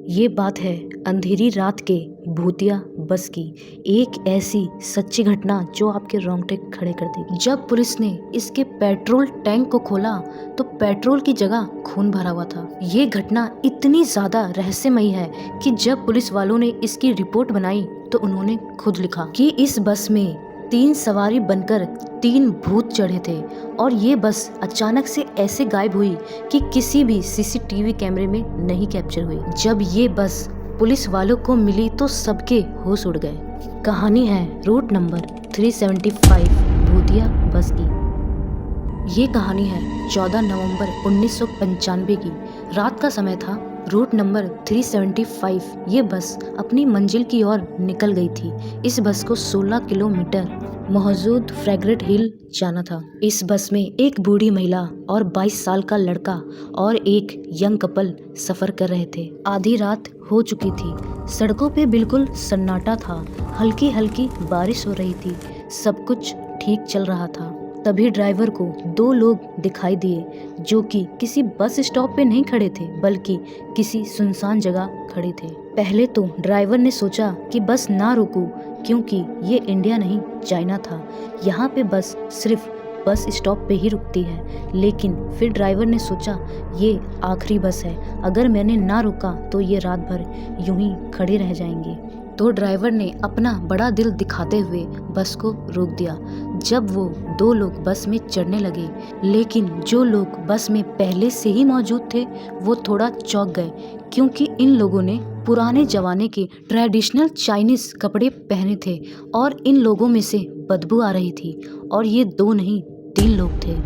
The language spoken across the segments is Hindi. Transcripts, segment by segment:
ये बात है अंधेरी रात के भूतिया बस की, एक ऐसी सच्ची घटना जो आपके रोंगटे खड़े कर देगी। जब पुलिस ने इसके पेट्रोल टैंक को खोला तो पेट्रोल की जगह खून भरा हुआ था। ये घटना इतनी ज्यादा रहस्यमयी है कि जब पुलिस वालों ने इसकी रिपोर्ट बनाई तो उन्होंने खुद लिखा कि इस बस में 3 सवारी बनकर 3 भूत चढ़े थे और ये बस अचानक से ऐसे गायब हुई कि किसी भी सीसीटीवी कैमरे में नहीं कैप्चर हुई। जब ये बस पुलिस वालों को मिली तो सबके होश उड़ गए। कहानी है रूट नंबर 375 भूतिया बस की। ये कहानी है 14 नवंबर 1995 की। रात का समय था। रूट नंबर 375 ये बस अपनी मंजिल की ओर निकल गई थी। इस बस को 16 किलोमीटर मौजूद फ्रैग्रेट हिल जाना था। इस बस में एक बूढ़ी महिला और 22 साल का लड़का और एक यंग कपल सफर कर रहे थे। आधी रात हो चुकी थी। सड़कों पे बिल्कुल सन्नाटा था। हल्की हल्की बारिश हो रही थी। सब कुछ ठीक चल रहा था। तभी ड्राइवर को 2 लोग दिखाई दिए जो कि किसी बस स्टॉप पे नहीं खड़े थे बल्कि किसी सुनसान जगह खड़े थे। पहले तो ड्राइवर ने सोचा कि बस ना रुकूं क्योंकि ये इंडिया नहीं चाइना था। यहाँ पे बस सिर्फ बस स्टॉप पे ही रुकती है। लेकिन फिर ड्राइवर ने सोचा ये आखिरी बस है, अगर मैंने ना रुका तो ये रात भर यूं ही खड़े रह जाएंगे। तो ड्राइवर ने अपना बड़ा दिल दिखाते हुए बस को रोक दिया। जब वो 2 लोग बस में चढ़ने लगे, लेकिन जो लोग बस में पहले से ही मौजूद थे वो थोड़ा चौंक गए क्योंकि इन लोगों ने पुराने जमाने के ट्रेडिशनल चाइनीज कपड़े पहने थे और इन लोगों में से बदबू आ रही थी। और ये 2 नहीं 3 लोग थे।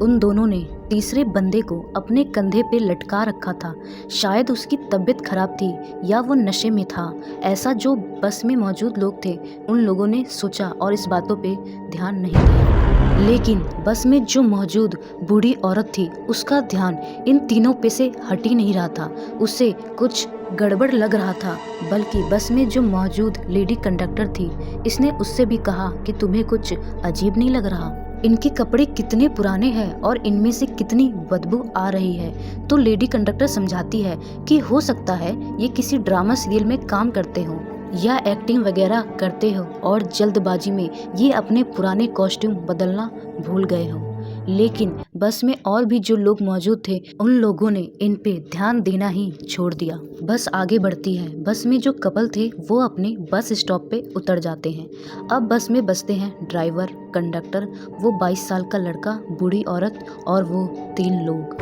उन दोनों ने तीसरे बंदे को अपने कंधे पे लटका रखा था। शायद उसकी तबीयत खराब थी या वो नशे में था। ऐसा जो बस में मौजूद लोग थे उन लोगों ने सोचा और इस बातों पे ध्यान नहीं दिया। लेकिन बस में जो मौजूद बूढ़ी औरत थी उसका ध्यान इन तीनों पे से हट ही नहीं रहा था। उसे कुछ गड़बड़ लग रहा था। बल्कि बस में जो मौजूद लेडी कंडक्टर थी इसने उससे भी कहा कि तुम्हें कुछ अजीब नहीं लग रहा? इनके कपड़े कितने पुराने हैं और इनमें से कितनी बदबू आ रही है। तो लेडी कंडक्टर समझाती है कि हो सकता है ये किसी ड्रामा सीरियल में काम करते हो या एक्टिंग वगैरह करते हो और जल्दबाजी में ये अपने पुराने कॉस्ट्यूम बदलना भूल गए हो। लेकिन बस में और भी जो लोग मौजूद थे उन लोगों ने इन पे ध्यान देना ही छोड़ दिया। बस आगे बढ़ती है। बस में जो कपल थे वो अपने बस स्टॉप पे उतर जाते हैं। अब बस में बसते हैं ड्राइवर, कंडक्टर, वो 22 साल का लड़का, बूढ़ी औरत और वो 3 लोग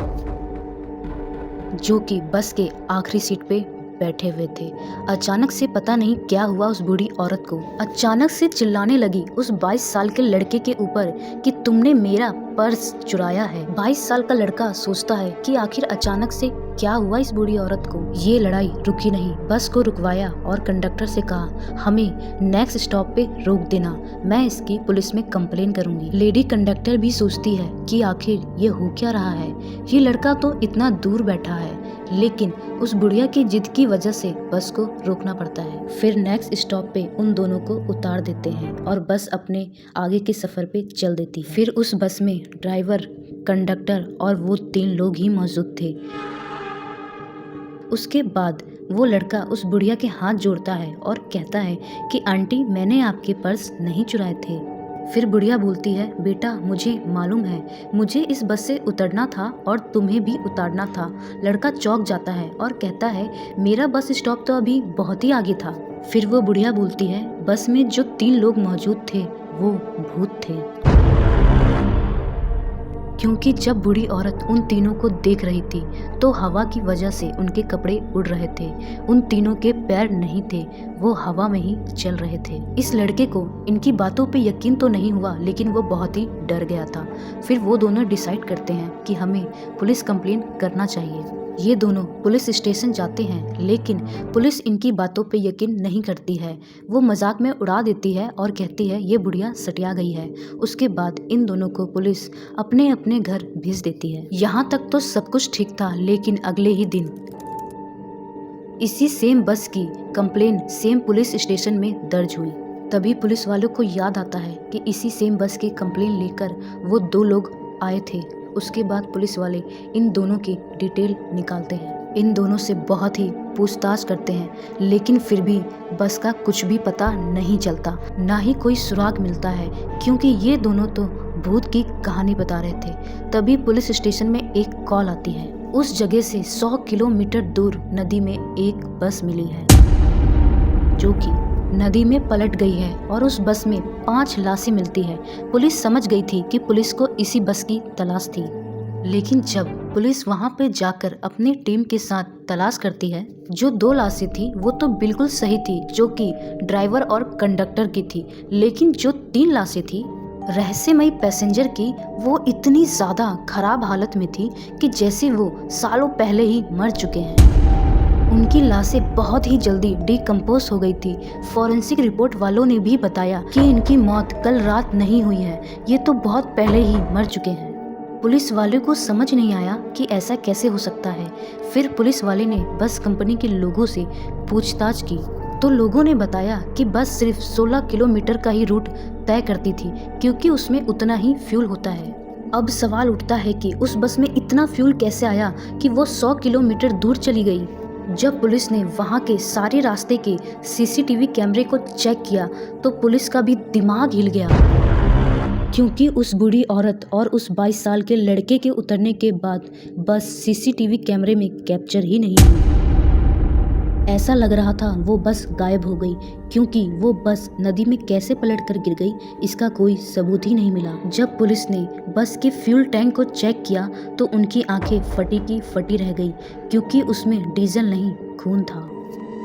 जो कि बस के आखिरी सीट पे बैठे हुए थे। अचानक से पता नहीं क्या हुआ उस बूढ़ी औरत को। अचानक से चिल्लाने लगी उस 22 साल के लड़के के ऊपर कि तुमने मेरा पर्स चुराया है। 22 साल का लड़का सोचता है कि आखिर अचानक से क्या हुआ इस बूढ़ी औरत को। ये लड़ाई रुकी नहीं। बस को रुकवाया और कंडक्टर से कहा हमें नेक्स्ट स्टॉप पे रोक देना, मैं इसकी पुलिस में कंप्लेन करूंगी। लेडी कंडक्टर भी सोचती है कि आखिर ये हो क्या रहा है। ये लड़का तो इतना दूर बैठा है, लेकिन उस बुढ़िया की जिद की वजह से बस को रोकना पड़ता है। फिर नेक्स्ट स्टॉप पे उन दोनों को उतार देते हैं और बस अपने आगे के सफर पे चल देती है। फिर उस बस में ड्राइवर, कंडक्टर और वो 3 लोग ही मौजूद थे। उसके बाद वो लड़का उस बुढ़िया के हाथ जोड़ता है और कहता है कि आंटी मैंने आपके पर्स नहीं चुराए थे। फिर बुढ़िया बोलती है बेटा मुझे मालूम है, मुझे इस बस से उतरना था और तुम्हें भी उतारना था। लड़का चौंक जाता है और कहता है मेरा बस स्टॉप तो अभी बहुत ही आगे था। फिर वो बुढ़िया बोलती है बस में जो 3 लोग मौजूद थे वो भूत थे। क्योंकि जब बूढ़ी औरत उन तीनों को देख रही थी तो हवा की वजह से उनके कपड़े उड़ रहे थे। उन तीनों के पैर नहीं थे, वो हवा में ही चल रहे थे। इस लड़के को इनकी बातों पे यकीन तो नहीं हुआ लेकिन वो बहुत ही डर गया था। फिर वो दोनों डिसाइड करते हैं कि हमें पुलिस कंप्लेन करना चाहिए। ये दोनों पुलिस स्टेशन जाते हैं लेकिन पुलिस इनकी बातों पे यकीन नहीं करती है। वो मजाक में उड़ा देती है और कहती है ये बुढ़िया सटिया गई है। उसके बाद इन दोनों को पुलिस अपने अपने घर भेज देती है। यहाँ तक तो सब कुछ ठीक था, लेकिन अगले ही दिन इसी सेम बस की कंप्लेन सेम पुलिस स्टेशन में दर्ज हुई। तभी पुलिस वालों को याद आता है कि इसी सेम बस की कंप्लेन लेकर वो 2 लोग आए थे। उसके बाद पुलिस वाले इन दोनों की डिटेल निकालते हैं। इन दोनों से बहुत ही पूछताछ करते हैं, लेकिन फिर भी बस का कुछ भी पता नहीं चलता, ना ही कोई सुराग मिलता है, क्योंकि ये दोनों तो भूत की कहानी बता रहे थे। तभी पुलिस स्टेशन में एक कॉल आती है। उस जगह से 100 किलोमीटर दूर नदी में एक बस मिली है जो कि नदी में पलट गई है और उस बस में 5 लाशें मिलती है। पुलिस समझ गई थी कि पुलिस को इसी बस की तलाश थी, लेकिन जब पुलिस वहां पे जाकर अपनी टीम के साथ तलाश करती है, जो 2 लाशें थी वो तो बिल्कुल सही थी, जो कि ड्राइवर और कंडक्टर की थी, लेकिन जो 3 लाशें थी रहस्यमयी पैसेंजर की, वो इतनी ज़्यादा खराब हालत में थी कि जैसे वो सालों पहले ही मर चुके हैं। उनकी लाशें बहुत ही जल्दी डिकम्पोज हो गई थी। फॉरेंसिक रिपोर्ट वालों ने भी बताया कि इनकी मौत कल रात नहीं हुई है, ये तो बहुत पहले ही मर चुके हैं। पुलिस वाले को समझ नहीं आया कि ऐसा कैसे हो सकता है। फिर पुलिस वाले ने बस कंपनी के लोगों से पूछताछ की तो लोगों ने बताया कि बस सिर्फ 16 किलोमीटर का ही रूट तय करती थी, क्योंकि उसमें उतना ही फ्यूल होता है। अब सवाल उठता है कि उस बस में इतना फ्यूल कैसे आया कि वो 100 किलोमीटर दूर चली गई। जब पुलिस ने वहां के सारे रास्ते के सीसीटीवी कैमरे को चेक किया तो पुलिस का भी दिमाग हिल गया, क्योंकि उस बूढ़ी औरत और उस 22 साल के लड़के के उतरने के बाद बस सीसीटीवी कैमरे में कैप्चर ही नहीं हुई। ऐसा लग रहा था वो बस गायब हो गई, क्योंकि वो बस नदी में कैसे पलटकर गिर गई इसका कोई सबूत ही नहीं मिला। जब पुलिस ने बस के फ्यूल टैंक को चेक किया तो उनकी आंखें फटी की फटी रह गई, क्योंकि उसमें डीजल नहीं खून था।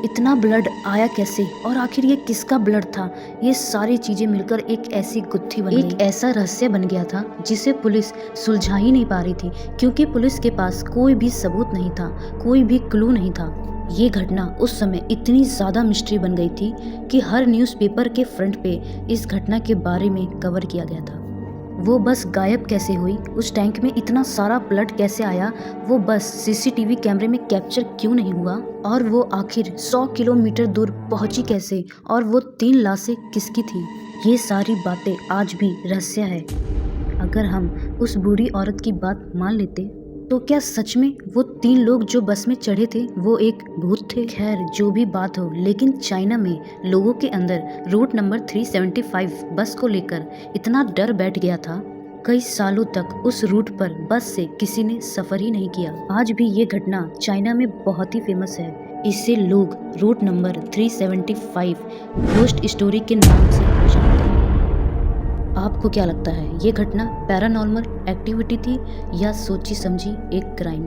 इतना ब्लड आया कैसे और आखिर ये किसका ब्लड था? ये सारी चीजें मिलकर एक ऐसी गुत्थी बन गई, एक ऐसा रहस्य बन गया था जिसे पुलिस सुलझा ही नहीं पा रही थी, क्योंकि पुलिस के पास कोई भी सबूत नहीं था, कोई भी क्लू नहीं था। ये घटना उस समय इतनी ज़्यादा मिस्ट्री बन गई थी कि हर न्यूज़पेपर के फ्रंट पे इस घटना के बारे में कवर किया गया था। वो बस गायब कैसे हुई, उस टैंक में इतना सारा ब्लड कैसे आया, वो बस सीसीटीवी कैमरे में कैप्चर क्यों नहीं हुआ, और वो आखिर 100 किलोमीटर दूर पहुंची कैसे, और वो 3 लाशें किसकी थी, ये सारी बातें आज भी रहस्य है। अगर हम उस बूढ़ी औरत की बात मान लेते तो क्या सच में वो 3 लोग जो बस में चढ़े थे वो एक भूत थे? खैर जो भी बात हो, लेकिन चाइना में लोगों के अंदर रूट नंबर 375 बस को लेकर इतना डर बैठ गया था, कई सालों तक उस रूट पर बस से किसी ने सफर ही नहीं किया। आज भी ये घटना चाइना में बहुत ही फेमस है। इससे लोग रूट नंबर 375 घोस्ट स्टोरी के नाम से जानते हैं। आपको क्या लगता है, ये घटना पैरानॉर्मल एक्टिविटी थी या सोची समझी एक क्राइम?